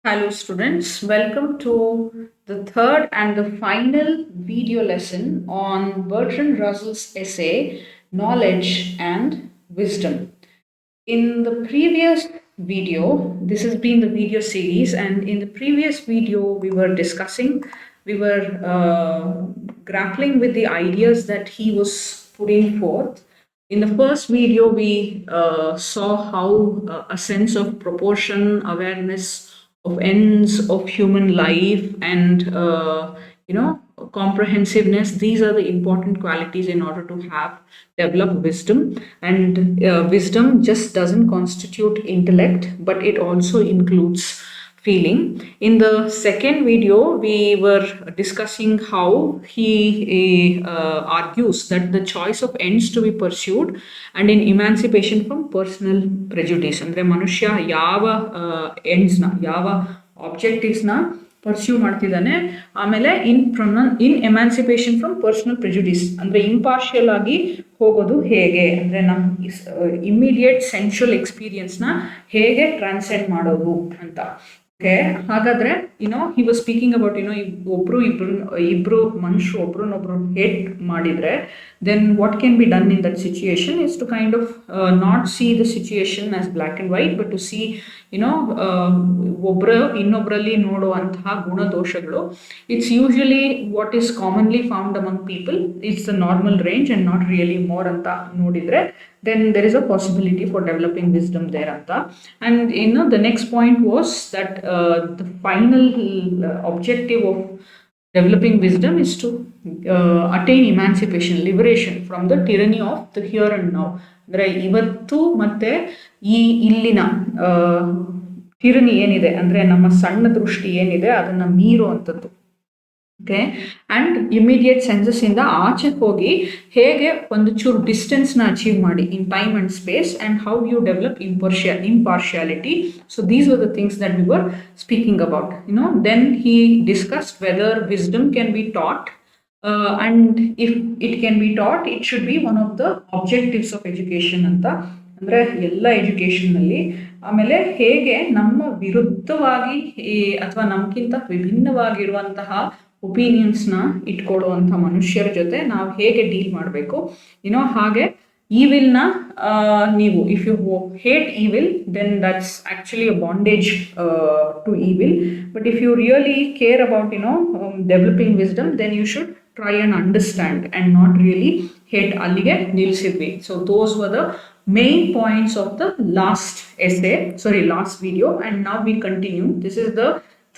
Hello students, welcome to the third and the final video lesson on Bertrand Russell's essay Knowledge and Wisdom. In the previous video, this has been the video series, and in the previous video, we were grappling with the ideas that he was putting forth. In the first video, we saw how a sense of proportion, awareness of ends of human life, and comprehensiveness. These are the important qualities in order to have develop wisdom. And wisdom just doesn't constitute intellect, but it also includes feeling. In the second video, we were discussing how he argues that the choice of ends to be pursued and in emancipation from personal prejudice. ಅಂದ್ರೆ ಮನುಷ್ಯ ಯಾವ ಎಂಡ್ಸ್ನ ಯಾವ ಆಬ್ಜೆಕ್ಟಿವ್ಸ್ನ pursue ಮಾಡ್ತಿದ್ದಾನೆ, ಆಮೇಲೆ ಇನ್ ಎಮ್ಯಾನ್ಸಿಪೇಷನ್ from personal ಪ್ರೆಜುಡಿಸ್ ಅಂದರೆ impartial ಆಗಿ ಹೋಗೋದು ಹೇಗೆ, ಅಂದರೆ ನಮ್ಮ ಇಮ್ಮಿಡಿಯೇಟ್ ಸೆನ್ಶುವಲ್ ಎಕ್ಸ್ಪೀರಿಯನ್ಸ್ನ ಹೇಗೆ ಟ್ರಾನ್ಸೆಂಡ್ ಮಾಡೋದು ಅಂತ. ಓಕೆ, ಹಾಗಾದ್ರೆ ಹಿ ವಾಸ್ ಸ್ಪೀಕಿಂಗ್ ಅಬೌಟ್ ಇಬ್ರು ಮನುಷ್ಯರು ಒಬ್ರನ್ನೊಬ್ರು ಹೇಟ್ ಮಾಡಿದ್ರೆ then what can be done in that situation is to kind of not see the situation as black and white, but to see ಒಬ್ಬರು ಇನ್ನೊಬ್ಬರಲ್ಲಿ ನೋಡುವಂತಹ ಗುಣದೋಷಗಳು. It's usually what is commonly found among people. It's the normal range and not really more ಅಂತ ನೋಡಿದ್ರೆ then there is a possibility for developing wisdom there anta. And the next point was that the final objective of developing wisdom is to attain emancipation, liberation from the tyranny of the here and now. ಅಂದರೆ ಇವತ್ತು ಮತ್ತೆ ಈ ಇಲ್ಲಿನ ಟಿರನಿ ಏನಿದೆ, ಅಂದರೆ ನಮ್ಮ ಸಣ್ಣ ದೃಷ್ಟಿ ಏನಿದೆ ಅದನ್ನು ಮೀರುವಂಥದ್ದು. ಓಕೆ, ಆ್ಯಂಡ್ ಇಮಿಡಿಯೇಟ್ ಸೆನ್ಸಸ್ ಇಂದ ಆಚೆ ಹೋಗಿ ಹೇಗೆ ಒಂದು ಚೂರು ಡಿಸ್ಟೆನ್ಸ್ನ ಅಚೀವ್ ಮಾಡಿ in time and space, and how you develop impartiality. So these were the things that we were speaking about. Then he discussed whether wisdom can be taught, and if it can be taught, it should be one of the objectives of education ಅಂತ. ಅಂದರೆ ಎಲ್ಲ ಎಜುಕೇಷನ್ನಲ್ಲಿ. ಆಮೇಲೆ ಹೇಗೆ ನಮ್ಮ ವಿರುದ್ಧವಾಗಿ ಅಥವಾ ನಮಗಿಂತ ವಿಭಿನ್ನವಾಗಿರುವಂತಹ ಒಪಿನಿಯನ್ಸ್ನ ಇಟ್ಕೊಳ್ಳುವಂಥ ಮನುಷ್ಯರ ಜೊತೆ ನಾವು ಹೇಗೆ ಡೀಲ್ ಮಾಡಬೇಕು. ಹಾಗೆ ಈವಿಲ್ನ ನೀವು if you hate evil then that's actually a bondage to evil. But if you really care about developing wisdom then you should try and understand and not really hate. ಅಲ್ಲಿಗೆ ನಿಲ್ಲಿಸಿದ್ವಿ. So those were the main points of the last video, and now we continue. This is the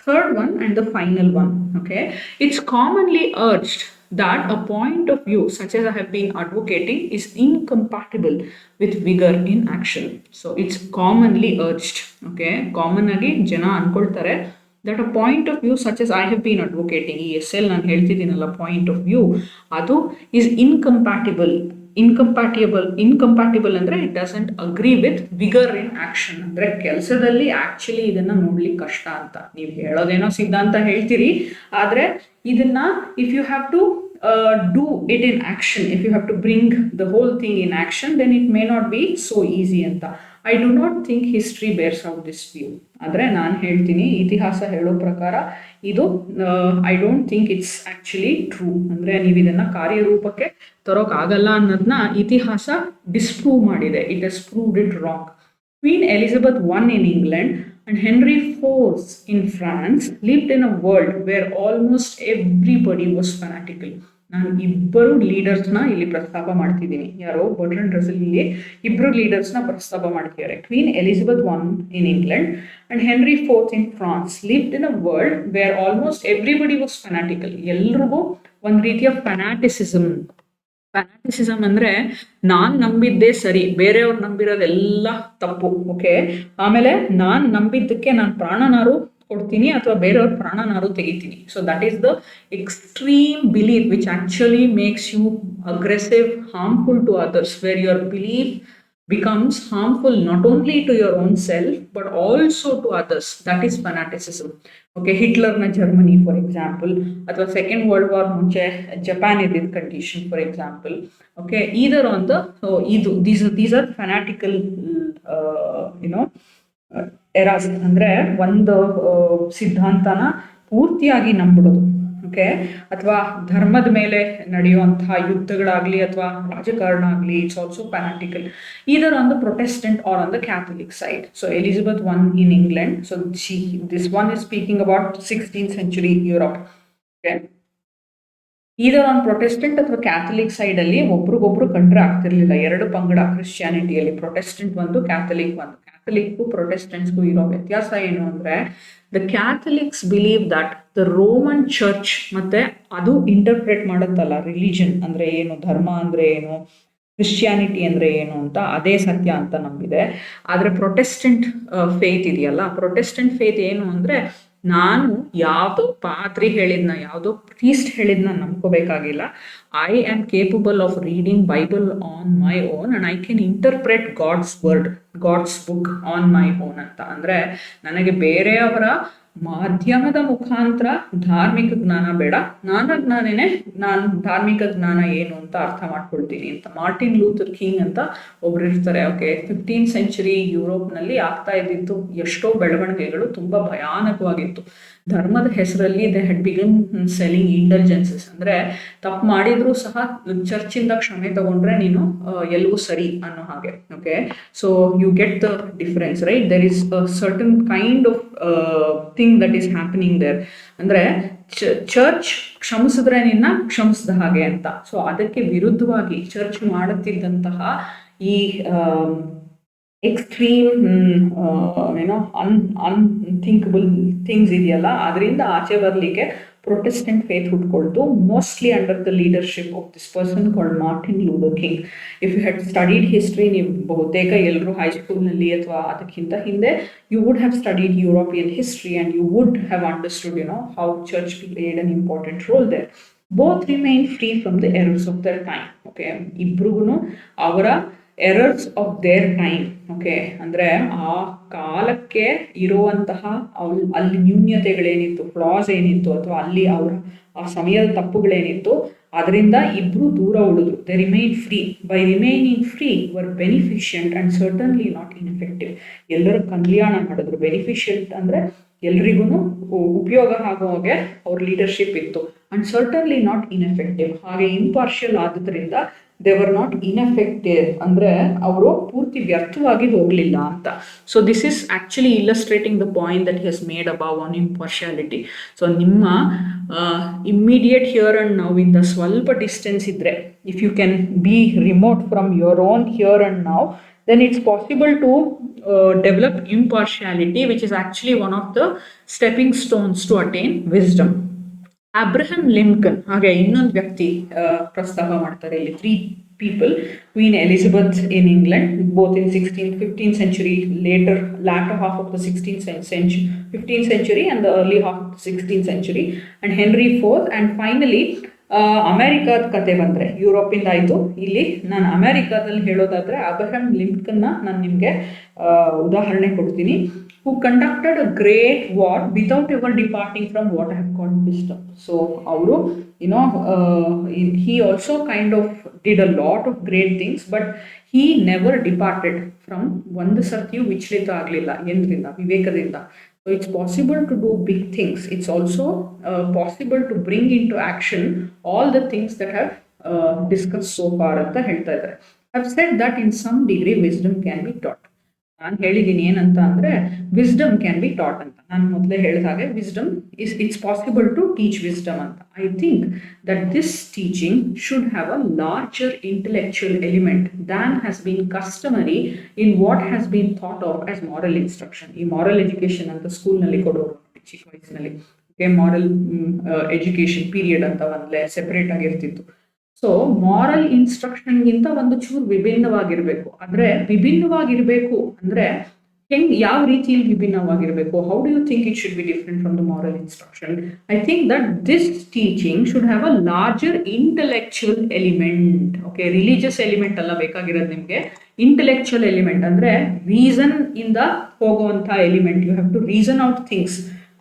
third one and the final one. Okay, it's commonly urged that a point of view such as I have been advocating is incompatible with vigor in action. So it's commonly urged. Okay, common agi jana ankoltare that a point of view such as I have been advocating, ಈ SL ನಾನು ಹೇಳ್ತಿದ್ದೀನಲ್ಲ point of view, ಅದು is incompatible ಅಂದರೆ it doesn't agree with vigour in action. ಅಂದರೆ ಕೆಲಸದಲ್ಲಿ actually ಇದನ್ನು ನೋಡ್ಲಿಕ್ಕೆ ಕಷ್ಟ ಅಂತ. ನೀವು ಹೇಳೋದೇನೋ ಸಿದ್ಧಾಂತ ಹೇಳ್ತೀರಿ, ಆದರೆ ಇದನ್ನು if you have to do it in action, if you have to bring the whole thing in action, then it may not be so easy ಅಂತ. I do not think history bears out this view. ಆದರೆ ನಾನು ಹೇಳ್ತೀನಿ, ಇತಿಹಾಸ ಹೇಳೋ ಪ್ರಕಾರ ಇದು I don't think it's actually true. ಅಂದರೆ ನೀವು ಇದನ್ನು ಕಾರ್ಯರೂಪಕ್ಕೆ ತರೋಕ್ಕಾಗಲ್ಲ ಅನ್ನೋದನ್ನ ಇತಿಹಾಸ ಡಿಸ್ಪ್ರೂವ್ ಮಾಡಿದೆ. It has proved it wrong. Queen Elizabeth I in England and Henry IV in France lived in a world where almost everybody was fanatical. ನಾನು ಇಬ್ಬರು ಲೀಡರ್ಸ್ನ ಇಲ್ಲಿ ಪ್ರಸ್ತಾಪ ಮಾಡ್ತಿದ್ದೀನಿ. ಯಾರೋ ಬರ್ಟ್ರಾಂಡ್ ರಸೆಲ್ ಇಲ್ಲಿ ಇಬ್ಬರು ಲೀಡರ್ಸ್ನ ಪ್ರಸ್ತಾಪ ಮಾಡ್ತಿದ್ದಾರೆ. Queen Elizabeth I in England and Henry IV in France lived in a world where almost everybody was fanatical. ಎಲ್ರಿಗೂ ಒಂದು ರೀತಿಯ ಫ್ಯಾನಾಟಿಸಿಸಮ್ ಅಂದರೆ ನಾನು ನಂಬಿದ್ದೇ ಸರಿ, ಬೇರೆಯವ್ರು ನಂಬಿರೋದೆಲ್ಲ ತಪ್ಪು. ಓಕೆ, ಆಮೇಲೆ ನಾನು ನಂಬಿದ್ದಕ್ಕೆ ನಾನು ಪ್ರಾಣನಾರು ಕೊಡ್ತೀನಿ ಅಥವಾ ಬೇರೆಯವ್ರ ಪ್ರಾಣನಾರು ತೆಗಿತೀನಿ. So that is the extreme belief which actually makes you aggressive, harmful to others, where your belief becomes harmful not only to your own self but also to others. That is fanaticism. Okay, Hitler na Germany for example, athwa Second World War munche Japan idid condition for example. Okay, either on the these are fanatical ಎರಾಸ್ ಅಂದರೆ ಒಂದು ಸಿದ್ಧಾಂತನ ಪೂರ್ತಿಯಾಗಿ ನಂಬಿಡೋದು, okay, ಅಥವಾ ಧರ್ಮದ ಮೇಲೆ ನಡೆಯುವಂತಹ ಯುದ್ಧಗಳಾಗಲಿ ಅಥವಾ ರಾಜಕಾರಣ ಆಗಲಿ, it's also fanatical, either on the Protestant or on the Catholic side. So Elizabeth I in England, so this one is speaking about 16th century Europe, okay. Either on Protestant ಅಥವಾ Catholic side ಅಲ್ಲಿ ಒಬ್ರಿಗೊಬ್ರು ಕಂಡ್ರೆ ಆಗ್ತಿರ್ಲಿಲ್ಲ. ಎರಡು ಪಂಗಡ ಕ್ರಿಶ್ಚಿಯಾನಿಟಿಯಲ್ಲಿ, Protestant ಒಂದು, Catholic ಒಂದು. ಕ್ಯಾಥಲಿಕ್ಗೂ ಪ್ರೊಟೆಸ್ಟೆಂಟ್ಸ್ಗೂ ಇರೋ ವ್ಯತ್ಯಾಸ ಏನು ಅಂದ್ರೆ, the Catholics believe that the Roman church, ಮತ್ತೆ ಅದು ಇಂಟರ್ಪ್ರೇಟ್ ಮಾಡುತ್ತಲ್ಲ ರಿಲಿಜನ್ ಅಂದ್ರೆ ಏನು, ಧರ್ಮ ಅಂದ್ರೆ ಏನು, ಕ್ರಿಶ್ಚಿಯಾನಿಟಿ ಅಂದ್ರೆ ಏನು ಅಂತ, ಅದೇ ಸತ್ಯ ಅಂತ ನಂಬಿದೆ. ಆದ್ರೆ ಪ್ರೊಟೆಸ್ಟೆಂಟ್ ಫೇತ್ ಇದೆಯಲ್ಲ, ಪ್ರೊಟೆಸ್ಟೆಂಟ್ ಫೇತ್ ಏನು ಅಂದ್ರೆ, ನಾನು ಯಾವುದೋ ಪಾದ್ರಿ ಹೇಳಿದ್ನ, ಯಾವುದೋ ಪ್ರೀಸ್ಟ್ ಹೇಳಿದ್ನ ನಂಬ್ಕೋಬೇಕಾಗಿಲ್ಲ. I am capable of reading Bible on my own and I can interpret God's word, God's book on my own ಅಂತ. ಅಂದ್ರೆ ನನಗೆ ಬೇರೆಯವರ ಮಾಧ್ಯಮದ ಮುಖಾಂತರ ಧಾರ್ಮಿಕ ಜ್ಞಾನ ಬೇಡ, ನಾನು ಧಾರ್ಮಿಕ ಜ್ಞಾನ ಏನು ಅಂತ ಅರ್ಥ ಮಾಡ್ಕೊಳ್ತೀನಿ ಅಂತ. ಮಾರ್ಟಿನ್ ಲೂಥರ್ ಕಿಂಗ್ ಅಂತ ಒಬ್ರು ಇರ್ತಾರೆ, ಓಕೆ. 15th ಸೆಂಚುರಿ ಯುರೋಪ್ನಲ್ಲಿ ಆಗ್ತಾ ಇದ್ದಿದ್ದು ಎಷ್ಟೋ ಬೆಳವಣಿಗೆಗಳು ತುಂಬಾ ಭಯಾನಕವಾಗಿತ್ತು. ಧರ್ಮದ ಹೆಸರಲ್ಲಿ they had begun selling intelligences, ಅಂದ್ರೆ ತಪ್ಪು ಮಾಡಿದ್ರು ಸಹ ಚರ್ಚಿಂದ ಕ್ಷಮೆ ತಗೊಂಡ್ರೆ ನೀನು ಎಲ್ಲವೂ ಸರಿ ಅನ್ನೋ ಹಾಗೆ, okay. So you get the difference, right? There is a certain kind of thing that is happening there. ಅಂದ್ರೆ ಚರ್ಚ್ ಕ್ಷಮಿಸಿದ್ರೆ ನಿನ್ನ ಕ್ಷಮಿಸಿದ ಹಾಗೆ ಅಂತ. ಸೊ ಅದಕ್ಕೆ ವಿರುದ್ಧವಾಗಿ ಚರ್ಚ್ ಮಾಡುತ್ತಿದ್ದಂತಹ ಈ ಎಕ್ಸ್ಟ್ರೀಮ್ ಏನೋ ಅನ್ಥಿಂಕಬಲ್ ಥಿಂಗ್ಸ್ ಇದೆಯಲ್ಲ, ಅದರಿಂದ ಆಚೆ ಬರಲಿಕ್ಕೆ ಪ್ರೊಟೆಸ್ಟೆಂಟ್ ಫೇತ್ ಹುಟ್ಕೊಳ್ತು, mostly under the leadership of this person called Martin Luther King. If you had studied history, ನೀವು ಬಹುತೇಕ ಎಲ್ಲರೂ ಹೈಸ್ಕೂಲ್ನಲ್ಲಿ ಅಥವಾ ಅದಕ್ಕಿಂತ ಹಿಂದೆ you would have studied European history and you would have understood how church played an important role there. Both remain free from the errors of their time, okay. ಇಬ್ರಿಗೂ ಅವರ errors of their time, okay. ಅಂದ್ರೆ ಆ ಕಾಲಕ್ಕೆ ಇರುವಂತಹ ಅಲ್ಲಿ ನ್ಯೂನ್ಯತೆಗಳೇನಿತ್ತು, flaws ಏನಿತ್ತು, ಅಥವಾ ಅಲ್ಲಿ ಅವರ ಆ ಸಮಯದ ತಪ್ಪುಗಳೇನಿತ್ತು, ಅದರಿಂದ ಇಬ್ರು ದೂರ ಉಳಿದ್ರು. They remain free. By remaining free were beneficent and certainly not ineffective. ಎಲ್ಲರೂ ಕಲ್ಯಾಣ ಮಾಡಿದ್ರು. ಬೆನಿಫಿಷಿಯಂಟ್ ಅಂದ್ರೆ ಎಲ್ರಿಗೂ ಉಪಯೋಗ ಆಗೋ ಹಾಗೆ ಅವ್ರ ಲೀಡರ್ಶಿಪ್ ಇತ್ತು. And certainly not ineffective. ಹಾಗೆ ಇಂಪಾರ್ಷಿಯಲ್ ಆದ್ರಿಂದ ದೇ ವರ್ ನಾಟ್ ಇನ್ಎಫೆಕ್ಟಿವ್, ಅಂದ್ರೆ ಅವರು ಪೂರ್ತಿ ವ್ಯರ್ಥವಾಗಿ ಹೋಗಲಿಲ್ಲ ಅಂತ. So this is actually illustrating the point that he has made above on impartiality. So ನಿಮ್ಮ ಇಮ್ಮಿಡಿಯೇಟ್ ಹಿಯರ್ ಅಂಡ್ ನೌ ಇಂದ ಸ್ವಲ್ಪ ಡಿಸ್ಟೆನ್ಸ್ ಇದ್ರೆ, if you can be remote from your own here and now, then it's possible to develop impartiality, which is actually one of the stepping stones to attain wisdom. Abraham Lincoln, ಹಾಗೆ ಇನ್ನೊಂದು ವ್ಯಕ್ತಿ ಪ್ರಸ್ತಾಪ ಮಾಡ್ತಾರೆ ಇಲ್ಲಿ. 3 people, Queen Elizabeth in England, both in 15th century, latter half of the 15th century and the early half of the 16th century, and Henry IV, and finally ಅಮೆರಿಕಾದ ಕತೆ ಬಂದರೆ, ಯುರೋಪಿಂದ ಆಯಿತು. ಇಲ್ಲಿ ನಾನು ಅಮೆರಿಕಾದಲ್ಲಿ ಹೇಳೋದಾದರೆ ಅಬ್ರಹಂ ಲಿಂಕನ್ನ ನಾನು ನಿಮಗೆ ಉದಾಹರಣೆ ಕೊಡ್ತೀನಿ. who conducted a great war without ever departing from what I have called wisdom. So ಅವರು he also kind of did a lot of great things, but he never departed from ಒಂದು ಸರ್ತಿಯು ವಿಚಲಿತ ಆಗಲಿಲ್ಲ. ಏನ್ರಿಂದ? ವಿವೇಕದಿಂದ. So it's possible to do big things. It's also possible to bring into action all the things that have discussed so far ಅಂತ ಹೇಳ್ತಾ ಇದ್ದಾರೆ. I've said that in some degree wisdom can be taught. ನಾನು ಹೇಳಿದ್ದೀನಿ ಏನಂತ ಅಂದರೆ wisdom can be taught ಅಂತ. ನಾನು ಮೊದಲೇ ಹೇಳಿದ ಹಾಗೆ wisdom it's possible to teach wisdom ಅಂತ. I think that this teaching should have a larger intellectual element than has been customary in what has been thought of as moral instruction. ಈ moral education ಅಂತ ಸ್ಕೂಲ್ನಲ್ಲಿ ಕೊಡೋರು ಚಿಕ್ಕ ವಯಸ್ಸಿನಲ್ಲಿ, moral education period ಅಂತ ಒಂದಲೇ separate ಆಗಿರ್ತಿತ್ತು. ಸೊ ಮಾರಲ್ ಇನ್ಸ್ಟ್ರಕ್ಷನ್ಗಿಂತ ಒಂದು ಚೂರು ವಿಭಿನ್ನವಾಗಿರಬೇಕು. ಆದರೆ ವಿಭಿನ್ನವಾಗಿರಬೇಕು ಅಂದರೆ ಯಾವ ರೀತಿಯಲ್ಲಿ ವಿಭಿನ್ನವಾಗಿರಬೇಕು? How do you think it should be different from the moral instruction? I think that this teaching should have a larger intellectual element. Okay, religious element ಅಲ್ಲ ಬೇಕಾಗಿರೋದು ನಿಮಗೆ, ಇಂಟೆಲೆಕ್ಚುಯಲ್ ಎಲಿಮೆಂಟ್ ಅಂದರೆ ರೀಸನ್ ಇಂದ ಹೋಗುವಂಥ element. You have to reason out things.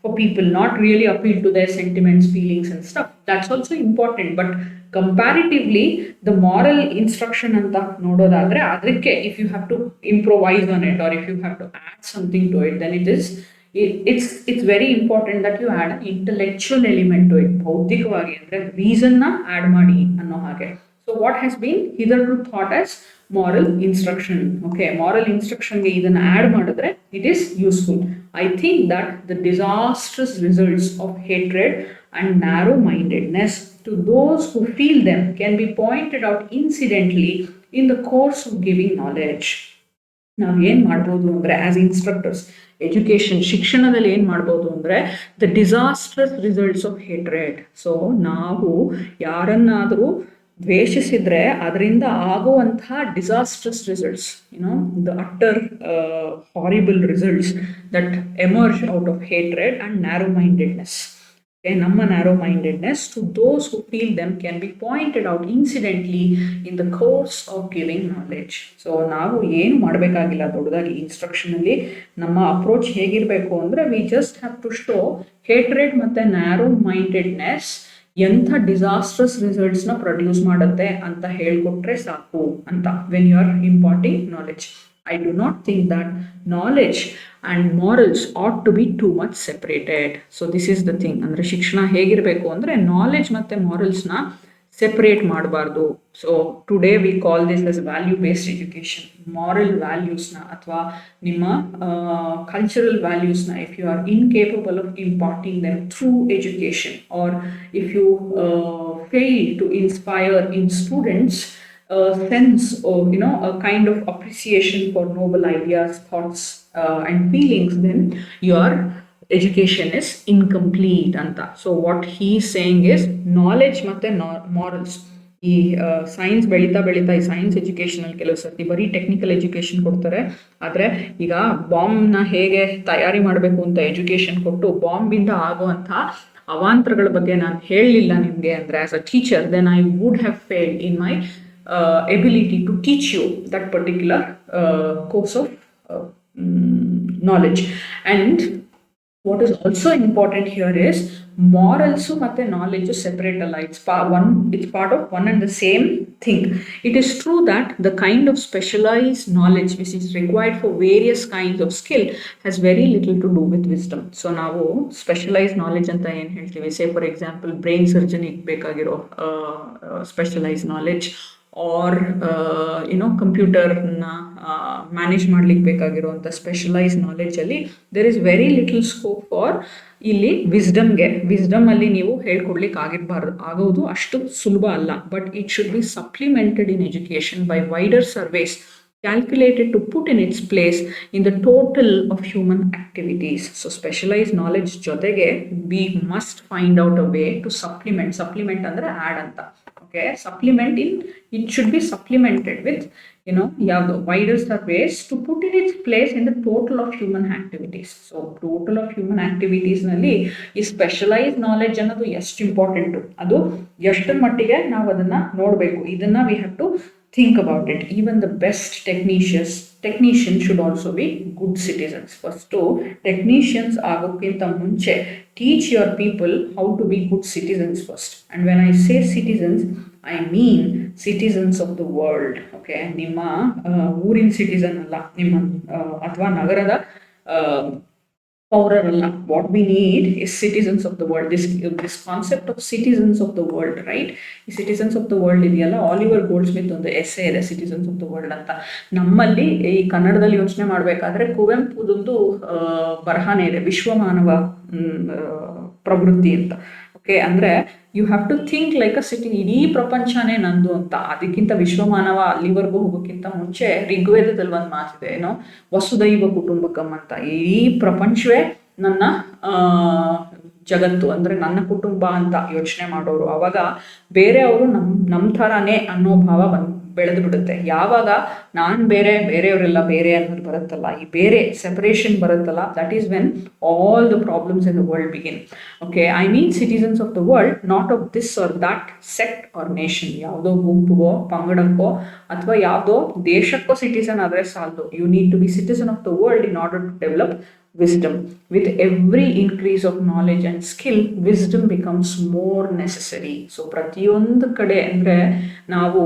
for people, not really appeal to their sentiments, feelings, and stuff. That's also important. But comparatively, the moral instruction anta nododadre adrikke, if you have to improvise on it or if you have to add something to it, then it's very important that you add an intellectual element to it. ಬೌದ್ಧಿಕವಾಗಿ ಅಂದ್ರೆ reason ನ add ಮಾಡಿ ಅನ್ನೋ ಹಾಗೆ. So what has been hitherto thought as moral instruction. Okay, moral instruction ge idanna add madidre it is useful. I think that the disastrous results of hatred and narrow mindedness to those who feel them can be pointed out incidentally in the course of giving knowledge. ನಾವು ಏನು ಮಾಡ್ಬೋದು ಅಂದರೆ as instructors education ಶಿಕ್ಷಣದಲ್ಲಿ ಏನು ಮಾಡ್ಬೋದು ಅಂದರೆ the disastrous results of hatred. So ನಾವು ಯಾರನ್ನಾದರೂ ದ್ವೇಷಿಸಿದ್ರೆ ಅದರಿಂದ ಆಗುವಂತಹ disastrous results, the utter horrible results that emerge out of hatred and narrow mindedness. ನಮ್ಮ narrow mindedness to those who feel them can be pointed out incidentally in the course of giving knowledge. So ನಾವು ಏನು ಮಾಡಬೇಕಾಗಿಲ್ಲ ದೊಡ್ಡದಾಗಿ ಇನ್ಸ್ಟ್ರಕ್ಷನಲ್ಲಿ. ನಮ್ಮ approach ಹೇಗಿರಬೇಕು ಅಂದರೆ we just have to show hatred ಮತ್ತು ನ್ಯಾರೋ ಮೈಂಡೆಡ್ನೆಸ್ ಎಂಥ ಡಿಸಾಸ್ಟ್ರಸ್ ರಿಸಲ್ಟ್ಸ್ನ ಪ್ರೊಡ್ಯೂಸ್ ಮಾಡುತ್ತೆ ಅಂತ ಹೇಳ್ಕೊಟ್ರೆ ಸಾಕು ಅಂತ when you are imparting knowledge. I do not think that knowledge and morals ought to be too much separated. So this is the thing. ಅಂದರೆ ಶಿಕ್ಷಣ ಹೇಗಿರಬೇಕು ಅಂದರೆ ನಾಲೆಡ್ಜ್ ಮತ್ತು ಮಾರಲ್ಸ್ನ ಸೆಪ್ರೇಟ್ ಮಾಡಬಾರ್ದು. So today we call this as value based education. Moral ವ್ಯಾಲ್ಯೂಸ್ನ ಅಥವಾ ನಿಮ್ಮ ಕಲ್ಚರಲ್ ವ್ಯಾಲ್ಯೂಸ್ನ if you are incapable of imparting them through education or if you fail to inspire in students sense or a kind of appreciation for noble ideas, thoughts and feelings, then your education is incomplete anta. So what he is saying is knowledge ಮತ್ತೆ morals. ಈ science ಬೆಳೀತಾ ಈ science ಎಜುಕೇಷನಲ್ಲಿ ಕೆಲವು ಸರ್ತಿ ಬರೀ technical education ಕೊಡ್ತಾರೆ. ಆದರೆ ಈಗ ಬಾಂಬ್ನ ಹೇಗೆ ತಯಾರಿ ಮಾಡಬೇಕು ಅಂತ ಎಜುಕೇಷನ್ ಕೊಟ್ಟು ಬಾಂಬಿಂದ ಆಗುವಂಥ ಅವಾಂತರಗಳ ಬಗ್ಗೆ ನಾನು ಹೇಳಲಿಲ್ಲ ನಿಮಗೆ ಅಂದರೆ as a teacher, then I would have failed in my ability to teach you that particular course of knowledge. And what is also important here is morals ಮತ್ತೆ knowledge separate ಅಲ್ಲ. It's part of one and the same thing. It is true that the kind of specialized knowledge which is required for various kinds of skill has very little to do with wisdom. So ನಾವು specialized knowledge ಅಂತ ಏನು ಹೇಳ್ತೀವಿ, say for example brain surgery ಬೇಕಾಗಿರೋ specialized knowledge or ಕಂಪ್ಯೂಟರ್ನ manage ಮಾಡ್ಲಿಕ್ಕೆ ಬೇಕಾಗಿರುವಂಥ specialise ನಾಲೆಡ್ಜಲ್ಲಿ there is very little scope for ಇಲ್ಲಿ ವಿಸ್ಡಮಲ್ಲಿ ನೀವು ಹೇಳ್ಕೊಡ್ಲಿಕ್ಕೆ ಆಗೋದು ಅಷ್ಟು ಸುಲಭ ಅಲ್ಲ. But it should be supplemented in education by wider surveys calculated to put in its place in the total of human activities. So specialized knowledge jotege we must find out a way to supplement andre add anta. Okay, supplement it should be supplemented with the wider surveys to put in its place in the total of human activities. So total of human activities nalli is specialized knowledge annadu ಎಷ್ಟು important, ಅದು ಎಷ್ಟರ ಮಟ್ಟಿಗೆ ನಾವು ಅದನ್ನ ನೋಡಬೇಕು, ಇದನ್ನ we have to think about it. Even the best technicians should also be good citizens. First, technicians agokkinta munche teach your people how to be good citizens first. And when I say citizens, I mean citizens of the world. Okay, ನಿಮ್ಮ ಊರಿನ citizen ಅಲ್ಲ, ನಿಮ್ಮ ಅಥವಾ ನಗರದ ಪೌರರಲ್ಲ. What we need is citizens of the world. This concept of citizens of the world, right? ಈ citizens of the world ಇದೆಯಲ್ಲ, Oliver Goldsmith ಒಂದು ಎಸ್ಸೆ ಇದೆ ಸಿಟಿಸನ್ಸ್ ಆಫ್ ದ ವರ್ಲ್ಡ್ ಅಂತ. ನಮ್ಮಲ್ಲಿ ಈ ಕನ್ನಡದಲ್ಲಿ ಯೋಚನೆ ಮಾಡಬೇಕಾದ್ರೆ ಕುವೆಂಪುದೊಂದು ಬರಹನೇ ಇದೆ, ವಿಶ್ವಮಾನವ ಪ್ರವೃತ್ತಿ ಅಂತ. ಓಕೆ, ಅಂದರೆ you have to think like a city, ಇಡೀ ಪ್ರಪಂಚನೇ ನಂದು ಅಂತ. ಅದಕ್ಕಿಂತ ವಿಶ್ವಮಾನವ ಅಲ್ಲಿವರೆಗೂ ಹೋಗೋಕ್ಕಿಂತ ಮುಂಚೆ ಋಗ್ವೇದದಲ್ಲಿ ಒಂದು ಮಾತಿದೆ, ವಸುದೈವ ಕುಟುಂಬಕಂ ಅಂತ. ಇಡೀ ಪ್ರಪಂಚವೇ ನನ್ನ ಜಗತ್ತು, ಅಂದರೆ ನನ್ನ ಕುಟುಂಬ ಅಂತ ಯೋಚನೆ ಮಾಡೋರು. ಆವಾಗ ಬೇರೆಯವರು ನಮ್ಮ ಥರನೇ ಅನ್ನೋ ಭಾವ ಬೆಳೆದು ಬಿಡುತ್ತೆ. ಯಾವಾಗ ನಾನು ಬೇರೆ, ಬೇರೆಯವರೆಲ್ಲ ಬೇರೆ ಅನ್ನೋದು ಬರುತ್ತಲ್ಲ, ಈ ಬೇರೆ ಸೆಪರೇಷನ್ ಬರುತ್ತಲ್ಲ, that is when all the problems in the world begin. Okay, I mean citizens of the world, not of this or that sect or nation. ಯಾವುದೋ ಗುಂಪಿಗೋ ಪಂಗಡಕ್ಕೋ ಅಥವಾ ಯಾವುದೋ ದೇಶಕ್ಕೋ ಸಿಟಿಸನ್ ಆದರೆ ಸಾಲದು. You need to be citizen of the world in order to develop wisdom. With every increase of knowledge and skill, wisdom becomes more necessary. So ಪ್ರತಿಯೊಂದು ಕಡೆ ಅಂದರೆ ನಾವು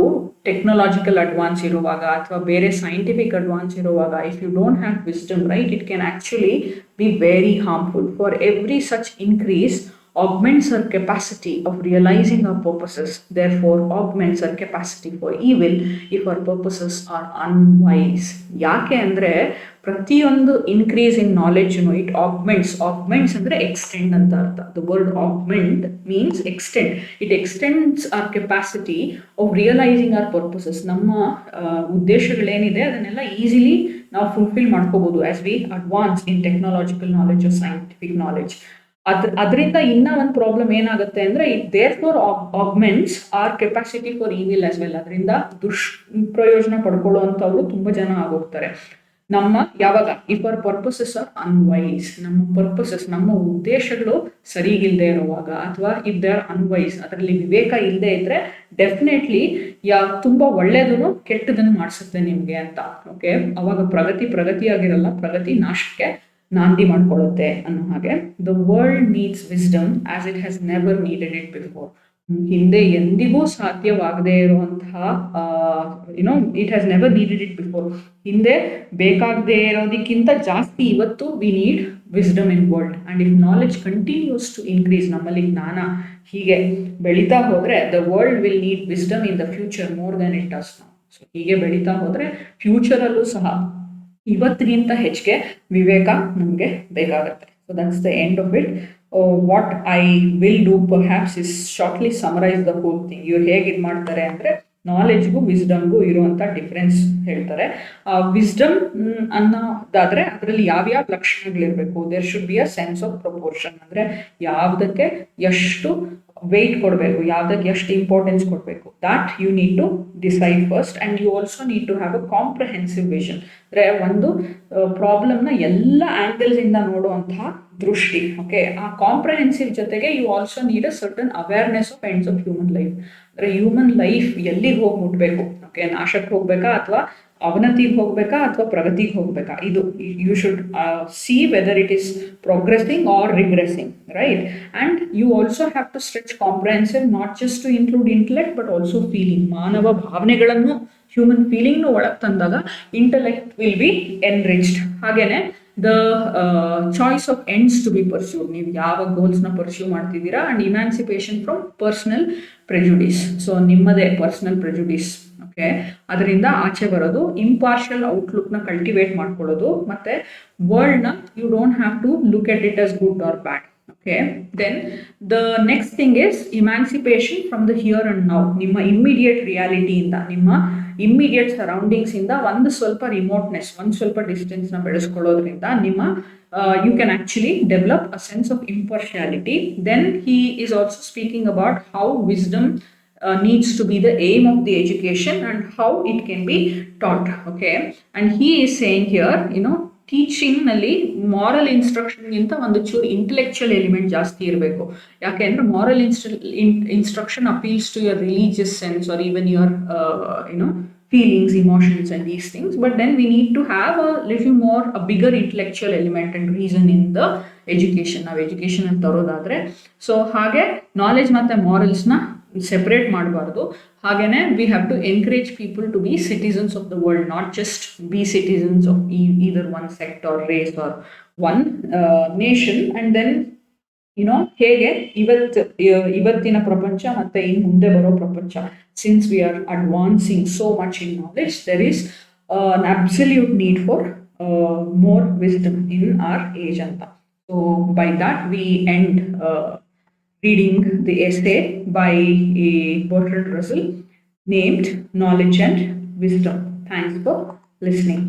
ಟೆಕ್ನಾಲಜಿಕಲ್ ಅಡ್ವಾನ್ಸ್ ಇರುವಾಗ ಅಥವಾ ಬೇರೆ ಸೈಂಟಿಫಿಕ್ ಅಡ್ವಾನ್ಸ್ ಇರುವಾಗ, if you don't have wisdom, right, it can actually be very harmful. For every such increase augments our capacity of realizing our purposes, therefore augments our capacity for evil if our purposes are unwise. ಯಾಕೆ ಅಂದರೆ ಪ್ರತಿಯೊಂದು increase in knowledge it augments ಅಂದರೆ extend ಅಂತ ಅರ್ಥ. The word augment means extend. It extends our capacity of realising our purposes. ನಮ್ಮ ಉದ್ದೇಶಗಳೇನಿದೆ ಅದನ್ನೆಲ್ಲ easily ನಾವು ಫುಲ್ಫಿಲ್ ಮಾಡ್ಕೋಬೋದು as we advance in technological knowledge or scientific knowledge. ಅದರಿಂದ ಇನ್ನೂ ಒಂದು ಪ್ರಾಬ್ಲಮ್ ಏನಾಗುತ್ತೆ ಅಂದರೆ it therefore augments our capacity for evil as well. ಅದರಿಂದ ದುಷ್ಪ್ರಯೋಜನ ಪಡ್ಕೊಳ್ಳುವಂಥವ್ರು ತುಂಬ ಜನ ಆಗೋಗ್ತಾರೆ. ಯಾವಾಗ ಇಫ್ ಅವರ್ ಪರ್ಪಸಸ್ ಆರ್ ಅನ್ವೈಸ್, ನಮ್ಮ ಪರ್ಪಸಸ್, ನಮ್ಮ ಉದ್ದೇಶಗಳು ಸರಿಗಿಲ್ಲದೆ ಇರುವಾಗ, ಅಥವಾ ಇಫ್ ದೇ ಆರ್ ಅನ್ವೈಸ್, ಅದರಲ್ಲಿ ವಿವೇಕ ಇಲ್ಲದೆ ಇದ್ರೆ ಡೆಫಿನೆಟ್ಲಿ ತುಂಬ ಒಳ್ಳೆಯದನ್ನು ಕೆಟ್ಟದನ್ನು ಮಾಡಿಸುತ್ತೆ ನಿಮಗೆ ಅಂತ. ಓಕೆ, ಅವಾಗ ಪ್ರಗತಿಯಾಗಿರಲ್ಲ, ಪ್ರಗತಿ ನಾಶಕ್ಕೆ ನಾಂದಿ ಮಾಡ್ಕೊಳ್ಳುತ್ತೆ ಅನ್ನೋ ಹಾಗೆ. The world needs wisdom as it has never needed it before. ಹಿಂದೆ ಎಂದಿಗೂ ಸಾಧ್ಯವಾಗದೇ ಇರುವಂತಹ it has never needed it before. ಹಿಂದೆ ಬೇಕಾಗದೇ ಇರೋದಕ್ಕಿಂತ ಜಾಸ್ತಿ ಇವತ್ತು we need wisdom in world. And if knowledge continues to increase, ನಮ್ಮಲ್ಲಿ ಜ್ಞಾನ ಹೀಗೆ ಬೆಳೀತಾ ಹೋದರೆ the world will need wisdom in the future more than it does now. So ಹೀಗೆ ಬೆಳೀತಾ ಹೋದರೆ ಫ್ಯೂಚರಲ್ಲೂ ಸಹ ಇವತ್ತಿಗಿಂತ ಹೆಚ್ಚಿಗೆ ವಿವೇಕ ನಮಗೆ ಬೇಕಾಗುತ್ತೆ. So that's the end of it. what I will do perhaps is shortly summarize the whole thing. ಇವ್ರು ಹೇಗೆ ಇದು ಮಾಡ್ತಾರೆ ಅಂದರೆ ನಾಲೆಡ್ಜ್ಗೂ ವಿಸ್ಡಮ್ಗೂ ಇರುವಂಥ ಡಿಫ್ರೆನ್ಸ್ ಹೇಳ್ತಾರೆ. ವಿಸ್ಡಮ್ ಅನ್ನೋದಾದರೆ ಅದರಲ್ಲಿ ಯಾವ್ಯಾವ ಲಕ್ಷಣಗಳಿರಬೇಕು. There should be a sense of proportion, ಅಂದರೆ ಯಾವುದಕ್ಕೆ ಎಷ್ಟು ವೆಯ್ಟ್ ಕೊಡಬೇಕು, ಯಾವುದಕ್ಕೆ ಎಷ್ಟು ಇಂಪಾರ್ಟೆನ್ಸ್ ಕೊಡಬೇಕು, that you need to decide first. And you also need to have a comprehensive vision, ಅಂದರೆ ಒಂದು ಪ್ರಾಬ್ಲಮ್ನ ಎಲ್ಲ ಆ್ಯಂಗಲ್ಸಿಂದ ನೋಡುವಂತಹ ದೃಷ್ಟಿ. ಓಕೆ, ಆ ಕಾಂಪ್ರಹೆನ್ಸಿವ್ ಜೊತೆಗೆ you also need a certain awareness of ends of human life. ಅಂದರೆ ಹ್ಯೂಮನ್ ಲೈಫ್ ಎಲ್ಲಿಗೆ ಹೋಗಿ ಮುಟ್ಬೇಕು, ಓಕೆ, ನಾಶಕ್ಕೆ ಹೋಗ್ಬೇಕಾ ಅಥವಾ ಅವನತಿಗೆ ಹೋಗ್ಬೇಕಾ ಅಥವಾ ಪ್ರಗತಿಗೆ ಹೋಗ್ಬೇಕಾ, ಇದು you should see whether it is progressing or regressing, right. And you also have to stretch comprehensive, not just to include intellect but also feeling. ಮಾನವ ಭಾವನೆಗಳನ್ನು, ಹ್ಯೂಮನ್ ಫೀಲಿಂಗ್ನು ಒಳಗೆ ತಂದಾಗ ಇಂಟೆಲೆಕ್ಟ್ ವಿಲ್ ಬಿ ಎನ್ರಿಚ್ಡ್. ಹಾಗೇನೆ the choice of ends to be pursued, ನೀವು ಯಾವ ಗೋಲ್ಸ್ನ pursue ಮಾಡ್ತಿದ್ದೀರಾ. And emancipation from personal prejudice, so ನಿಮ್ಮದೇ ಪರ್ಸ್ನಲ್ ಪ್ರೆಜುಡಿಸ್, ಓಕೆ, ಅದರಿಂದ ಆಚೆ ಬರೋದು. ಇಂಪಾರ್ಷಿಯಲ್ ಔಟ್ಲುಕ್ನ ಕಲ್ಟಿವೇಟ್ ಮಾಡ್ಕೊಳ್ಳೋದು. ಮತ್ತು ವರ್ಲ್ಡ್ನ you don't have to look at it as good or bad. Okay, then the next thing is emancipation from the here and now. ನಿಮ್ಮ immediate ರಿಯಾಲಿಟಿಯಿಂದ, ನಿಮ್ಮ ಇಮ್ಮಿಡಿಯೇಟ್ ಸರೌಂಡಿಂಗ್ಸಿಂದ ಒಂದು ಸ್ವಲ್ಪ ರಿಮೋಟ್ನೆಸ್, ಒಂದು ಸ್ವಲ್ಪ ಡಿಸ್ಟೆನ್ಸ್ನ ಬೆಳೆಸ್ಕೊಳ್ಳೋದ್ರಿಂದ ನಿಮ್ಮ you can actually develop a sense of impartiality. Then he is also speaking about how wisdom needs to be the aim of the education and how it can be taught. Okay, and he is saying here, teaching ನಲ್ಲಿ moral ಇನ್ಸ್ಟ್ರಕ್ಷನ್ಗಿಂತ ಒಂದು ಚೂರು intellectual element ಜಾಸ್ತಿ ಇರಬೇಕು. ಯಾಕೆ ಅಂದರೆ moral instruction appeals to your religious sense or even your feelings, emotions and these things, but then we need to have a bigger intellectual element and reason in the education. Now education ಅಂತ ತರೋದಾದ್ರೆ, so ಹಾಗೆ knowledge ಮತ್ತು ಮಾರಲ್ಸ್ನ separate ಮಾಡಬಾರ್ದು. ಹಾಗೇನೆ we have to encourage people to be citizens of the world, not just be citizens of either one sect or race or one nation. And then ಹೇಗೆ ಇವತ್ತಿನ ಪ್ರಪಂಚ ಮತ್ತು ಇನ್ನು ಮುಂದೆ ಬರೋ ಪ್ರಪಂಚ, since we are advancing so much in knowledge, there is an absolute need for more wisdom in our age ಅಂತ. So by that we end reading the essay by Bertrand Russell named Knowledge and Wisdom. Thanks for listening.